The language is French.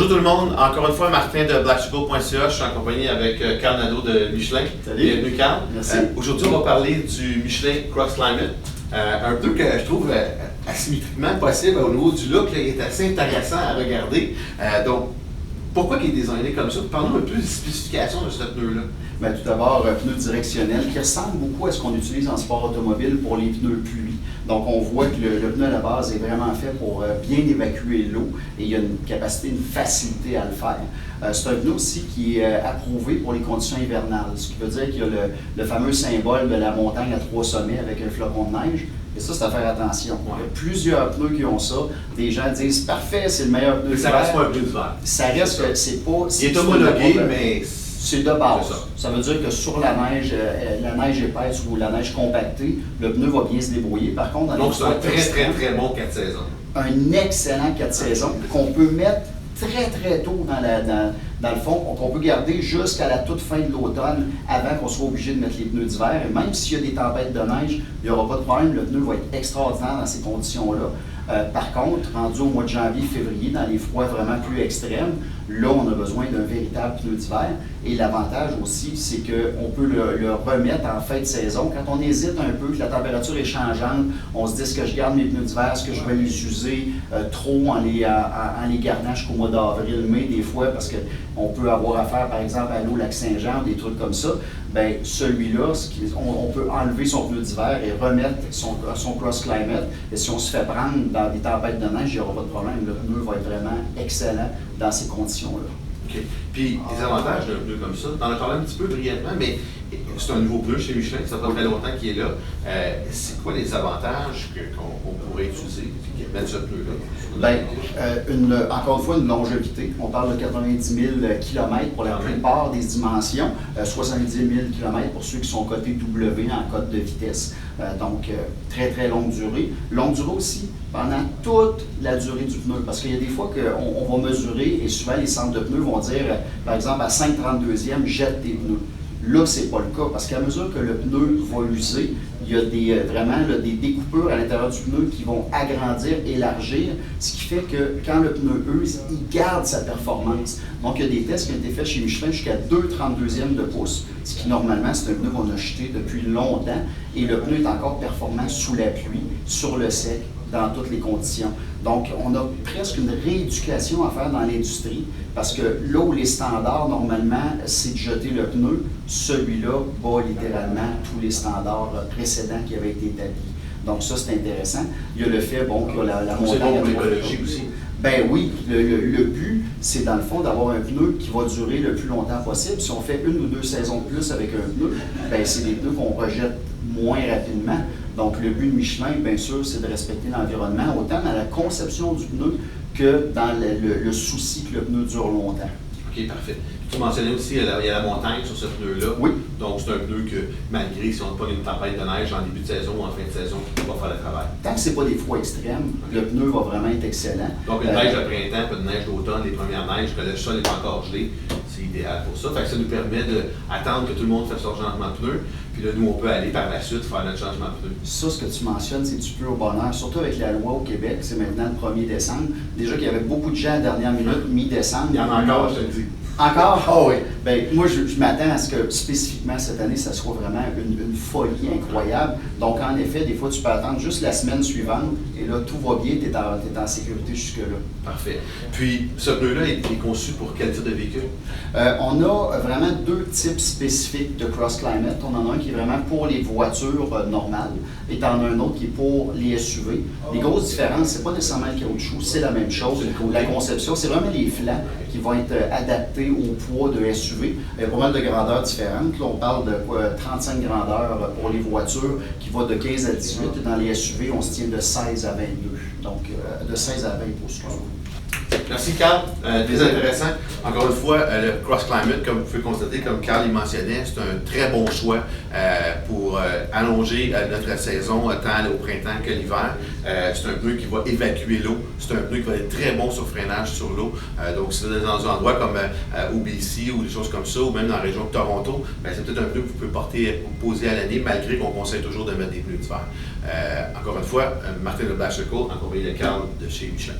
Bonjour tout le monde, encore une fois Martin de blacksugar.ca, je suis en compagnie avec Carl Nadeau de Michelin. Salut. Bienvenue Carl. Merci. Aujourd'hui on va parler du Michelin Cross Climate, un pneu que je trouve asymétriquement possible au niveau du look, là, il est assez intéressant à regarder. Donc, pourquoi il est designé comme ça? Parlons un peu des spécifications de ce pneu-là. Bien, tout d'abord, un pneu directionnel qui ressemble beaucoup à ce qu'on utilise en sport automobile pour les pneus pluie. Donc, on voit que le pneu à la base est vraiment fait pour bien évacuer l'eau et il y a une capacité, une facilité à le faire. C'est un pneu aussi qui est approuvé pour les conditions hivernales, ce qui veut dire qu'il y a le fameux symbole de la montagne à 3 sommets avec un flocon de neige. Et ça, c'est à faire attention. Il y a plusieurs pneus qui ont ça. Des gens disent parfait, c'est le meilleur pneu. Mais ça reste pas un pneu d'hiver. Ça reste que c'est pas. Il est homologué, mais. C'est de base. Ça veut dire que sur la neige épaisse ou la neige compactée, le pneu va bien se débrouiller. Par contre, dans donc, c'est un très bon 4 saisons. Un excellent 4 saisons qu'on peut mettre très tôt dans le fond, qu'on peut garder jusqu'à la toute fin de l'automne avant qu'on soit obligé de mettre les pneus d'hiver. Et même s'il y a des tempêtes de neige, il n'y aura pas de problème. Le pneu va être extraordinaire dans ces conditions-là. Par contre, rendu au mois de janvier, février, dans les froids vraiment plus extrêmes, là, on a besoin d'un véritable pneu d'hiver. Et l'avantage aussi, c'est qu'on peut le remettre en fin de saison. Quand on hésite un peu, que la température est changeante, on se dit est-ce que je garde mes pneus d'hiver, est-ce que je vais les user trop en les gardant jusqu'au mois d'avril, mai, des fois, parce qu'on peut avoir affaire, par exemple, à l'eau Lac-Saint-Jean, des trucs comme ça. Bien, celui-là, on peut enlever son pneu d'hiver et remettre son Cross Climate. Et si on se fait prendre dans des tempêtes de neige, il n'y aura pas de problème. Le pneu va être vraiment excellent dans ces conditions-là. OK. Puis, les avantages d'un pneu comme ça, tu en as parlé un petit peu brièvement, mais c'est un nouveau pneu chez Michelin, ça fait très longtemps qu'il est là. C'est quoi les avantages qu'on pourrait utiliser qui mettent ce pneu-là? Bien, encore une fois, une longévité. On parle de 90 000 km pour la plupart des dimensions, 70 000 km pour ceux qui sont cotés W en code de vitesse. Donc, très longue durée. Longue durée aussi pendant toute la durée du pneu, parce qu'il y a des fois qu'on va mesurer, et souvent les centres de pneus vont dire, par exemple, à 5/32e, jette tes pneus. Là, ce n'est pas le cas, parce qu'à mesure que le pneu va user, il y a vraiment des découpures à l'intérieur du pneu qui vont agrandir, élargir, ce qui fait que quand le pneu use, il garde sa performance. Donc, il y a des tests qui ont été faits chez Michelin jusqu'à 2/32e de pouce, ce qui normalement, c'est un pneu qu'on a jeté depuis longtemps, et le pneu est encore performant sous la pluie, sur le sec, dans toutes les conditions. Donc, on a presque une rééducation à faire dans l'industrie, parce que là où les standards, normalement, c'est de jeter le pneu, celui-là bat littéralement tous les standards précédents qui avaient été établis. Donc ça, c'est intéressant. Il y a le fait, bon, qu'il y a la montagne... C'est bon pour l'écologie aussi. Ben oui, le but, c'est dans le fond d'avoir un pneu qui va durer le plus longtemps possible. Si on fait 1 ou 2 saisons de plus avec un pneu, ben c'est des pneus qu'on rejette moins rapidement. Donc le but de Michelin, bien sûr, c'est de respecter l'environnement, autant dans la conception du pneu que dans le souci que le pneu dure longtemps. OK, parfait. Tu mentionnais aussi, il y a la montagne sur ce pneu-là. Oui. Donc, c'est un pneu que, malgré si on n'a pas une tempête de neige en début de saison ou en fin de saison, il va faire le travail. Tant que ce n'est pas des froids extrêmes, le pneu va vraiment être excellent. Donc, une neige de printemps, puis une neige d'automne, les premières neiges, que le sol n'est pas encore gelé, c'est idéal pour ça. Fait que ça nous permet d'attendre que tout le monde fasse son changement de pneu, puis là, nous, on peut aller par la suite faire notre changement de pneu. Ça, ce que tu mentionnes, c'est du pur bonheur, surtout avec la loi au Québec, c'est maintenant le 1er décembre. Déjà qu'il y avait beaucoup de gens à la dernière minute, mi-décembre. Il y en a encore, je te le dis. Encore? Oh oui. Bien, moi, je m'attends à ce que spécifiquement cette année, ça soit vraiment une folie incroyable. Donc, en effet, des fois, tu peux attendre juste la semaine suivante et là, tout va bien, tu es en sécurité jusque-là. Parfait. Puis, ce pneu-là est conçu pour quel type de véhicule? On a vraiment 2 types spécifiques de Cross Climate. On en a un qui est vraiment pour les voitures normales et tu en as un autre qui est pour les SUV. Les grosses différences, c'est pas nécessairement le caoutchouc, c'est la même chose. La conception, c'est vraiment les flancs qui vont être adaptés au poids de SUV. Il y a pas mal de grandeurs différentes. Là, on parle de 35 grandeurs pour les voitures qui va de 15 à 18. Et dans les SUV, on se tient de 16 à 22. Donc, de 16 à 20 pouces. Merci Carl, très intéressant. Encore une fois, le Cross Climate, comme vous pouvez constater, comme Carl y mentionnait, c'est un très bon choix pour allonger notre saison tant au printemps que l'hiver. C'est un pneu qui va évacuer l'eau, c'est un pneu qui va être très bon sur freinage sur l'eau. Donc si vous êtes dans un endroit comme OBC ou des choses comme ça, ou même dans la région de Toronto, c'est peut-être un pneu que vous pouvez poser à l'année, malgré qu'on conseille toujours de mettre des pneus d'hiver. Encore une fois, Martin de Blacksugar, en compagnie de Carl de chez Michelin.